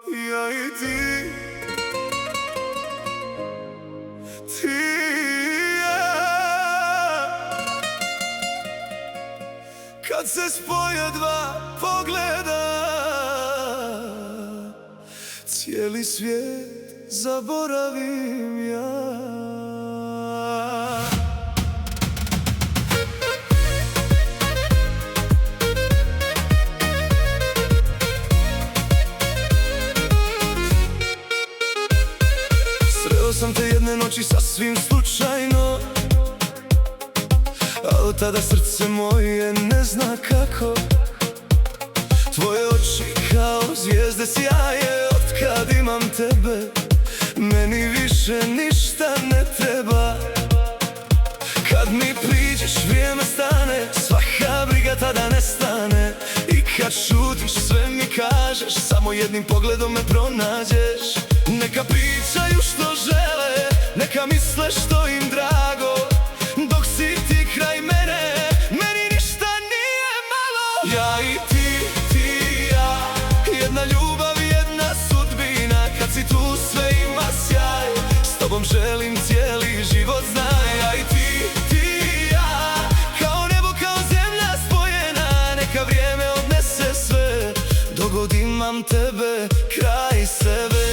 Ja i ti, ti i ja. Kad se spoje dva pogleda, cijeli svijet zaboravim ja. Sreo sam te jedne noći sasvim slučajno, a od tada srce moje ne zna kako. Tvoje oči kao zvijezde sjaje, otkad imam tebe meni više ništa ne treba. Kad mi priđeš vrijeme stane, svaka briga tada nestane. I kad šutiš sve mi kažeš, samo jednim pogledom me pronađeš. Neka pričaju što žele, neka misle što im drago, dok si ti kraj mene, meni ništa nije malo. Ja i ti, ti i ja, jedna ljubav, jedna sudbina. Kad si tu sve ima sjaj, s tobom želim cijeli život, znaj. Ja i ti, ti i ja, kao nebo, kao zemlja spojena. Neka vrijeme odnese sve, dok god imam tebe kraj sebe.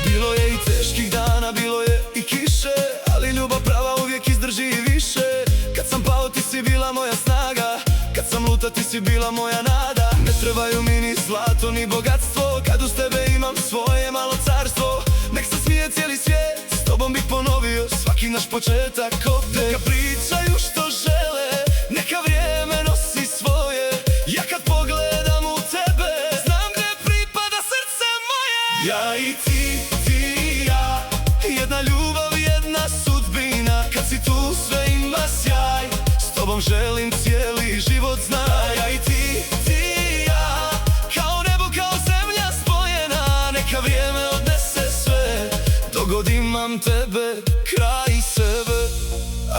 Bilo je i teških dana, bilo je i kiše, ali ljubav prava uvijek izdrži i više. Kad sam pao ti si bila moja snaga, kad sam luta ti si bila moja nada. Ne trebaju mi ni zlato ni bogatstvo, kad uz tebe imam svoje malo carstvo. Nek se smije cijeli svijet, s tobom bih ponovio svaki naš početak opet. Neka pričaju što žele, neka vrijeme nosi svoje. Ja kad pogledam u tebe, znam gdje pripada srce moje. Ja i ti, ti i ja, jedna ljubav, jedna sudbina. Kad si tu sve ima sjaj, s tobom želim cijeli život, znaj. Ja i ti, ti i ja, kao nebo, kao zemlja spojena. Neka vrijeme odnese sve, dok god imam tebe kraj sebe.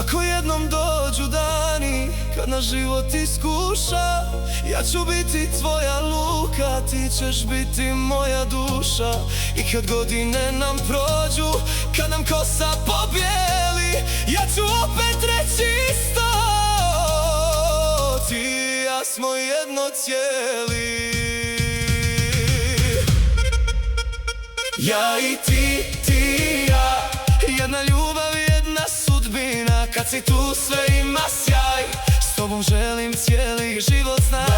Ako jednom dođu dani kad na život iskuša, ja ću biti tvoja luka, ti ćeš biti moja duša. I kad godine nam prođu, kad nam kosa pobijeli, ja ću opet reći isto. Ti i ja smo jedno cijeli. Ja i ti, ti i ja, jedna ljubav, jedna sudbina. Kad si tu sve ima sjaj, s tobom želim cijeli život, znaj.